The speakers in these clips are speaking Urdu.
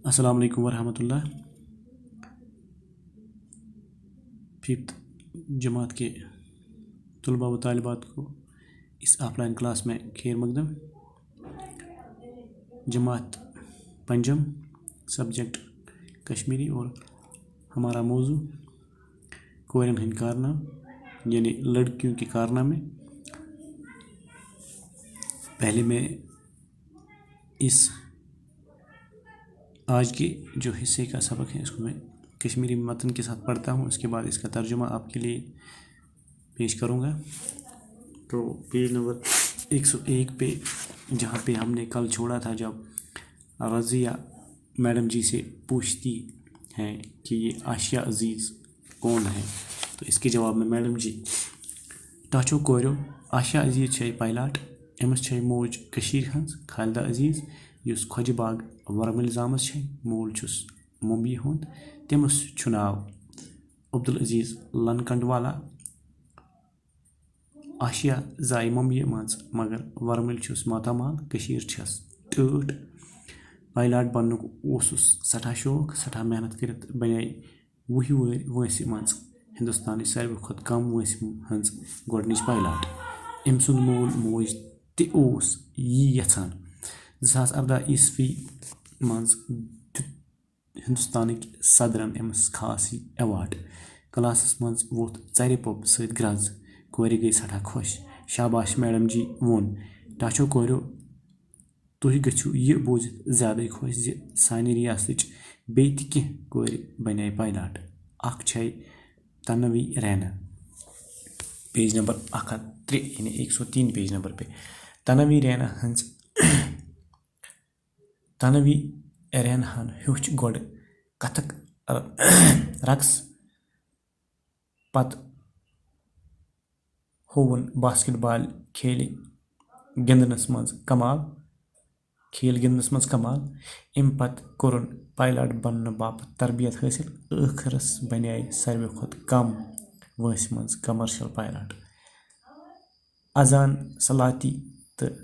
السلام علیکم ورحمۃ اللہ۔ ففتھ جماعت کے طلباء و طالبات کو اس آف لائن کلاس میں خیر مقدم۔ جماعت پنجم، سبجیکٹ کشمیری، اور ہمارا موضوع کورین ہند کارنامے یعنی لڑکیوں کے کارنامے۔ پہلے میں اس آج کے جو حصے کا سبق ہے اس کو میں کشمیری متن کے ساتھ پڑھتا ہوں، اس کے بعد اس کا ترجمہ آپ کے لیے پیش کروں گا۔ تو پیج نمبر 101 پہ جہاں پہ ہم نے کل چھوڑا تھا، جب رضیہ میڈم جی سے پوچھتی ہیں کہ یہ آشیا عزیز کون ہے، تو اس کے جواب میں میڈم جی ٹاچو کوریو آشیا عزیز چھے پائلاٹ، امس چھے موج کشیر ہنز خالدہ عزیز یس کھوجہ باغ ورمل زامس چھے، مول چھس ممبئی ہند، تمس چھُ ناو عبدالعزیز لنکنڈوالا۔ آشیا زائی ممبئی مز مگر ورمل چھس ماتامال، کشیر چھس ٹٲٹھ۔ پائلاٹ بننُک اوسُس سٹھاہ شوق، سٹھاہ محنت کرت بنے 20 وٲنٛسہِ منٛز ہندوستانٕچ ساروی کھۄتہٕ کم وٲنٛسہِ ہٕنٛز گۄڈنِچ پائلاٹ۔ أمۍ سُنٛد مول موج تہِ اوس یی یژھان۔ 2014 عیسوی منٛز دیُت ہندوستانٕکۍ صدرن أمِس خاص ایوارڈ۔ کلاسس منٛز ووٚتھ ژرِ پوٚپ سۭتۍ گرٛز، کورِ گٔیہِ سٹھاہ خۄش۔ شاباش میڈم جی ووٚن، ٹاچو کوریو تُہۍ گٔژھِو یہِ بوٗزِتھ زیادَے خۄش زِ سانہِ رِیاستٕچ بیٚیہِ تہِ کینٛہہ کورِ بنے پائلاٹ۔ اکھ چھے تنوی رینا۔ پیج نمبر 103 یعنی 103 پیج نمبر پہ تنوی رینا ہنٛز تنوی ریناہن ہیوٚچھ گۄڈٕ کتھک رقص، پتہٕ ہووُن باسکٹ بال کھیل گِنٛدنس منٛز کمال۔ امہِ پتہٕ کوٚرُن پائلاٹ بننہٕ باپتھ تربیت حٲصِل۔ ٲخرس بنے ساروی کھۄتہٕ کم وٲنٛسہِ منٛز کمرشل پائلاٹ۔ ازان سلاتی تہٕ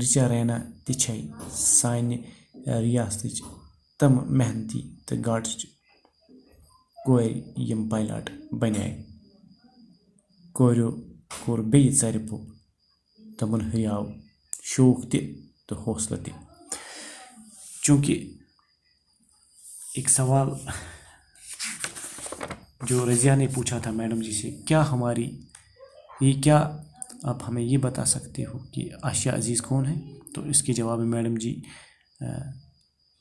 رچا رینا تہِ چھے سانہِ ریاستٕچ تِمہٕ محنتی تہٕ گاٹٕچ کورِ یِم پائلاٹ بنے۔ کوریو کوٚر بیٚیہِ ژرِ پوٚپ، تِمن ہُریاو شوق تہِ تہٕ حوصلہٕ تہِ۔ چونکہ ایک سوال جو رضیہ نے پوچھا تھا میڈم جی سے، کیا آپ ہمیں یہ بتا سکتے ہو کہ آشیا عزیز کون ہے؟ تو اس کے جواب میں میڈم جی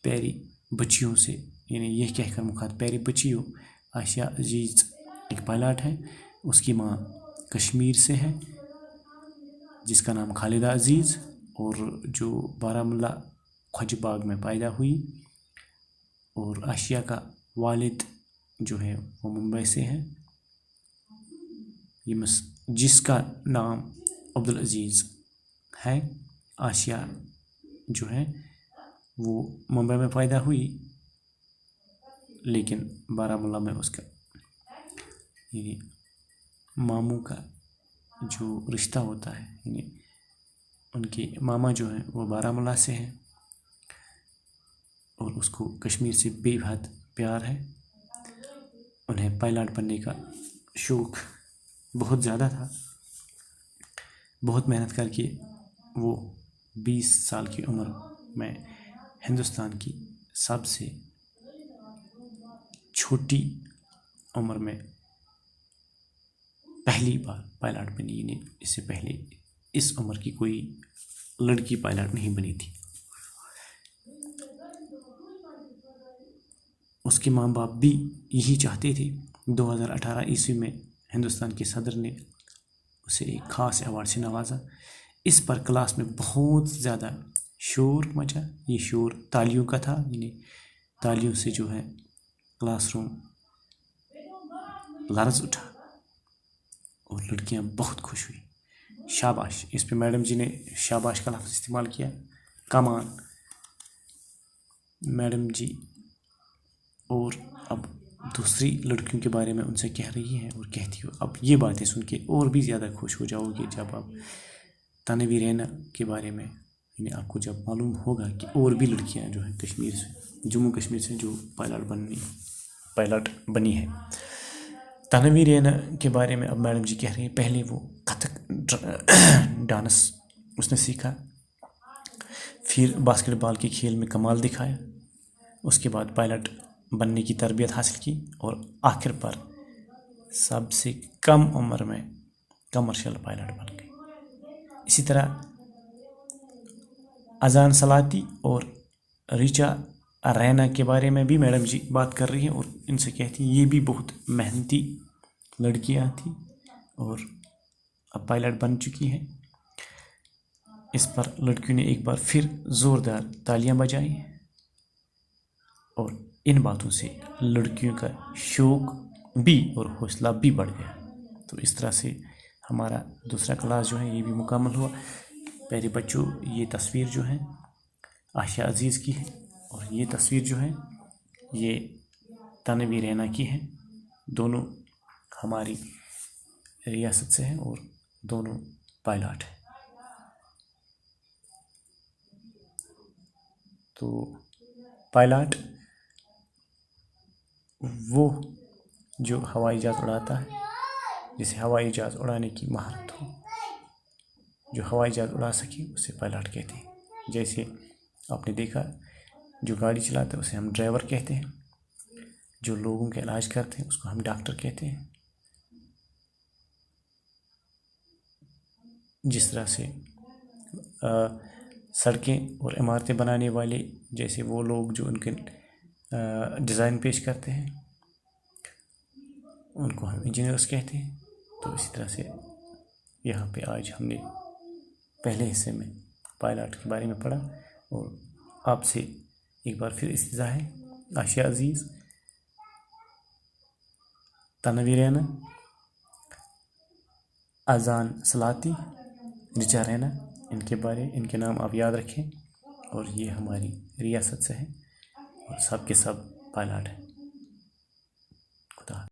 پیاری بچیوں سے یعنی یہ کہہ کر مخاطب، پیاری بچیوں، آشیا عزیز ایک پائلاٹ ہے، اس کی ماں کشمیر سے ہے جس کا نام خالدہ عزیز، اور جو بارہمولہ کھوجہ باغ میں پیدا ہوئی، اور آشیا کا والد جو ہے وہ ممبئی سے ہے، جس کا نام عبدالعزیز ہے۔ آشیا جو ہے وہ ممبئی میں پیدا ہوئی، لیکن بارہمولہ میں اس کا یعنی ماموں کا جو رشتہ ہوتا ہے، یعنی ان کے ماما جو ہیں وہ بارہمولہ سے ہیں، اور اس کو کشمیر سے بے حد پیار ہے۔ انہیں پائلاٹ بننے کا شوق بہت زیادہ تھا۔ بہت محنت کر کے وہ 20 سال کی عمر میں ہندوستان کی سب سے چھوٹی عمر میں پہلی بار پائلاٹ بنی، یعنی اس سے پہلے اس عمر کی کوئی لڑکی پائلاٹ نہیں بنی تھی۔ اس کے ماں باپ بھی یہی چاہتے تھے۔ 2018 عیسوی میں ہندوستان کے صدر نے اسے ایک خاص ایوارڈ سے نوازا۔ اس پر کلاس میں بہت زیادہ شور مچا۔ یہ شور تالیوں کا تھا، یعنی تالیوں سے جو ہے کلاس روم لرز اٹھا، اور لڑکیاں بہت خوش ہوئی۔ شاباش، اس پہ میڈم جی نے شاباش کا لفظ استعمال کیا، کمان میڈم جی۔ اور اب دوسری لڑکیوں کے بارے میں ان سے کہہ رہی ہیں اور کہتی ہو، اب یہ باتیں سن کے اور بھی زیادہ خوش ہو جاؤ گے جب آپ تنوی رینا کے بارے میں یعنی آپ کو جب معلوم ہوگا کہ اور بھی لڑکیاں جو ہیں کشمیر سے, جموں کشمیر سے جو پائلٹ بنی ہے. تنوی رینا کے بارے میں اب میڈم جی کہہ رہی ہیں, پہلے وہ کتھک ڈانس اس نے سیکھا, پھر باسکٹ بال کے کھیل میں کمال دکھایا, اس کے بعد پائلٹ بننے کی تربیت حاصل کی, اور آخر پر سب سے کم عمر میں کمرشل پائلٹ بن گئی. اسی طرح اذان سلاتی اور ریچا رینا کے بارے میں بھی میڈم جی بات کر رہی ہیں, اور ان سے کہتی ہیں یہ بھی بہت محنتی لڑکیاں تھیں اور اب پائلٹ بن چکی ہیں. اس پر لڑکیوں نے ایک بار پھر زوردار تالیاں بجائیں, اور ان باتوں سے لڑکیوں کا شوق بھی اور حوصلہ بھی بڑھ گیا. تو اس طرح سے ہمارا دوسرا کلاس جو ہے یہ بھی مکمل ہوا. پیارے بچوں, یہ تصویر جو ہے عائشہ عزیز کی ہے, اور یہ تصویر جو ہے یہ تنوی رینا کی ہے. دونوں ہماری ریاست سے ہیں اور دونوں پائلٹ ہیں. تو پائلٹ وہ جو ہوائی جہاز اڑاتا ہے, جسے ہوائی جہاز اڑانے کی مہارت ہو, جو ہوائی جہاز اڑا سکے اسے پائلٹ کہتے ہیں. جیسے آپ نے دیکھا جو گاڑی چلاتا ہے اسے ہم ڈرائیور کہتے ہیں, جو لوگوں کا علاج کرتے ہیں اس کو ہم ڈاکٹر کہتے ہیں. جس طرح سے سڑکیں اور عمارتیں بنانے والے, جیسے وہ لوگ جو ان کے ڈیزائن پیش کرتے ہیں ان کو ہم انجینئرس کہتے ہیں. تو اسی طرح سے یہاں پہ آج ہم نے پہلے حصے میں پائلٹ کے بارے میں پڑھا, اور آپ سے ایک بار پھر استدعا ہے عائشہ عزیز, تنوی رینا, اذان سلاتی, رچا رینا, ان کے نام آپ یاد رکھیں, اور یہ ہماری ریاست سے ہیں اور سب کے سب پائلٹ ہیں. خدا